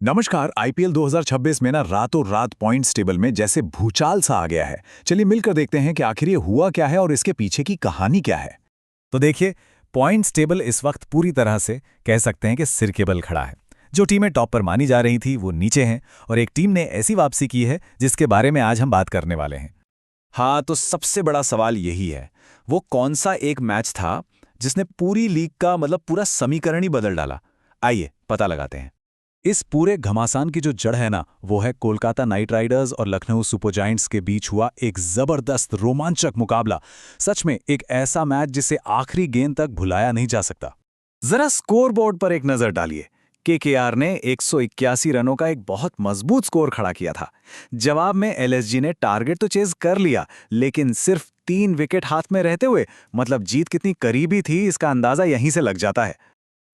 नमस्कार। आईपीएल 2026 में ना रातों रात पॉइंट्स टेबल में जैसे भूचाल सा आ गया है। चलिए मिलकर देखते हैं कि आखिर ये हुआ क्या है और इसके पीछे की कहानी क्या है। तो देखिए, पॉइंट्स टेबल इस वक्त पूरी तरह से कह सकते हैं कि सिर के बल खड़ा है। जो टीमें टॉप पर मानी जा रही थी वो नीचे हैं और एक टीम ने ऐसी वापसी की है जिसके बारे में आज हम बात करने वाले हैं। हाँ, तो सबसे बड़ा सवाल यही है, वो कौन सा एक मैच था जिसने पूरी लीग का मतलब पूरा समीकरण ही बदल डाला। आइए पता लगाते हैं। इस पूरे घमासान की जो जड़ है ना, वो है कोलकाता नाइट राइडर्स और लखनऊ सुपर जायंट्स के बीच हुआ एक जबरदस्त रोमांचक मुकाबला। सच में एक ऐसा मैच जिसे आखिरी गेंद तक भुलाया नहीं जा सकता। जरा स्कोरबोर्ड पर एक नजर डालिए। केकेआर ने 181 रनों का एक बहुत मजबूत स्कोर खड़ा किया था। जवाब में एलएसजी ने टारगेट तो चेज कर लिया, लेकिन सिर्फ 3 विकेट हाथ में रहते हुए मतलब जीत कितनी करीबी थी इसका अंदाजा यहीं से लग जाता है।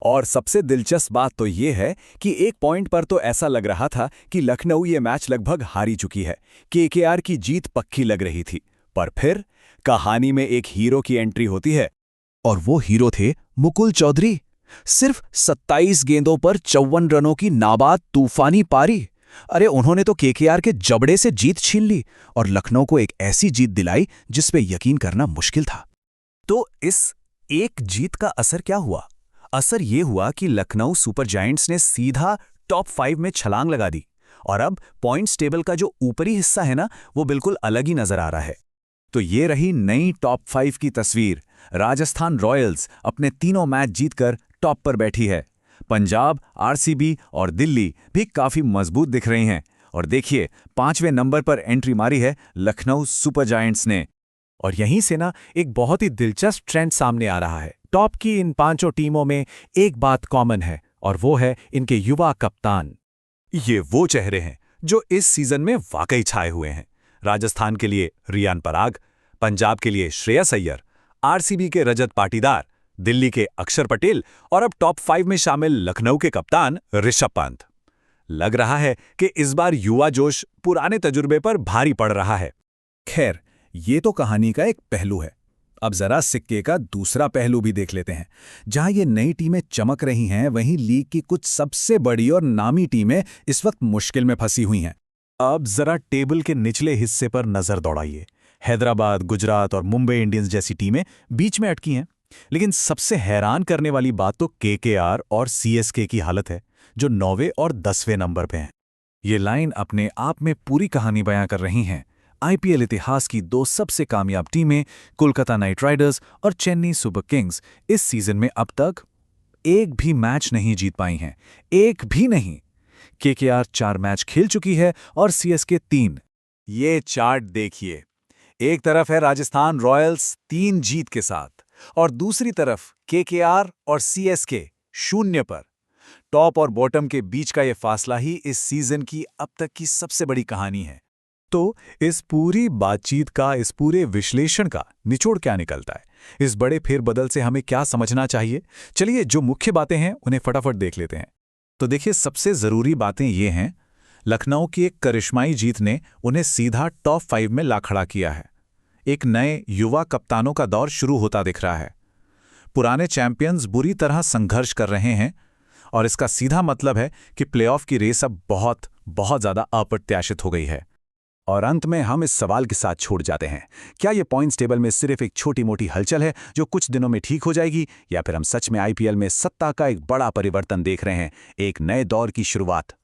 और सबसे दिलचस्प बात तो ये है कि एक पॉइंट पर तो ऐसा लग रहा था कि लखनऊ ये मैच लगभग हारी चुकी है। केकेआर की जीत पक्की लग रही थी। पर फिर कहानी में एक हीरो की एंट्री होती है और वो हीरो थे मुकुल चौधरी। सिर्फ 27 गेंदों पर 54 रनों की नाबाद तूफानी पारी। अरे उन्होंने तो केकेआर के जबड़े से जीत छीन ली और लखनऊ को एक ऐसी जीत दिलाई जिस पे यकीन करना मुश्किल था। तो इस एक जीत का असर क्या हुआ? असर ये हुआ कि लखनऊ सुपर जायंट्स ने सीधा टॉप 5 में छलांग लगा दी और अब पॉइंट्स टेबल का जो ऊपरी हिस्सा है ना, वो बिल्कुल अलग ही नजर आ रहा है। तो ये रही नई टॉप 5 की तस्वीर। राजस्थान रॉयल्स अपने तीनों मैच जीतकर टॉप पर बैठी है। पंजाब, आरसीबी और दिल्ली भी काफी मजबूत दिख रही हैं। और देखिए, 5वें नंबर पर एंट्री मारी है लखनऊ सुपर जायंट्स ने। और यहीं से ना एक बहुत ही दिलचस्प ट्रेंड सामने आ रहा है। टॉप की इन पांचों टीमों में एक बात कॉमन है और वो है इनके युवा कप्तान। ये वो चेहरे हैं जो इस सीजन में वाकई छाए हुए हैं। राजस्थान के लिए रियान पराग, पंजाब के लिए श्रेयस अय्यर, आरसीबी के रजत पाटीदार, दिल्ली के अक्षर पटेल और अब टॉप 5 में शामिल लखनऊ के कप्तान ऋषभ पंत। लग रहा है कि इस बार युवा जोश पुराने तजुर्बे पर भारी पड़ रहा है। खैर, ये तो कहानी का एक पहलू है। अब जरा सिक्के का दूसरा पहलू भी देख लेते हैं। जहां ये नई टीमें चमक रही हैं, वहीं लीग की कुछ सबसे बड़ी और नामी टीमें इस वक्त मुश्किल में फंसी हुई हैं। अब जरा टेबल के निचले हिस्से पर नजर दौड़ाइए। हैदराबाद, गुजरात और मुंबई इंडियंस जैसी टीमें बीच में अटकी हैं। लेकिन सबसे हैरान करने वाली बात तो केकेआर और सीएसके की हालत है, जो 9वें और 10वें नंबर पे हैं। ये लाइन अपने आप में पूरी कहानी बयां कर रही हैं। आईपीएल इतिहास की दो सबसे कामयाब टीमें कोलकाता नाइट राइडर्स और चेन्नई सुपर किंग्स इस सीजन में अब तक एक भी मैच नहीं जीत पाई हैं। एक भी नहीं। केकेआर 4 मैच खेल चुकी है और सीएसके 3। ये चार्ट देखिए। एक तरफ है राजस्थान रॉयल्स 3 जीत के साथ और दूसरी तरफ केकेआर और सीएसके 0 पर। टॉप और बॉटम के बीच का ये फासला ही इस सीजन की अब तक की सबसे बड़ी कहानी है। तो इस पूरी बातचीत का, इस पूरे विश्लेषण का निचोड़ क्या निकलता है? इस बड़े फेरबदल से हमें क्या समझना चाहिए? चलिए, जो मुख्य बातें हैं उन्हें फटाफट देख लेते हैं। तो देखिए, सबसे जरूरी बातें ये हैं, लखनऊ की एक करिश्माई जीत ने उन्हें सीधा टॉप 5 में ला खड़ा किया है। एक नए युवा कप्तानों का दौर शुरू होता दिख रहा है। पुराने चैंपियंस बुरी तरह संघर्ष कर रहे हैं और इसका सीधा मतलब है कि प्लेऑफ की रेस अब बहुत बहुत ज्यादा अप्रत्याशित हो गई है। और अंत में हम इस सवाल के साथ छोड़ जाते हैं, क्या ये पॉइंट्स टेबल में सिर्फ एक छोटी मोटी हलचल है जो कुछ दिनों में ठीक हो जाएगी, या फिर हम सच में आईपीएल में सत्ता का एक बड़ा परिवर्तन देख रहे हैं, एक नए दौर की शुरुआत?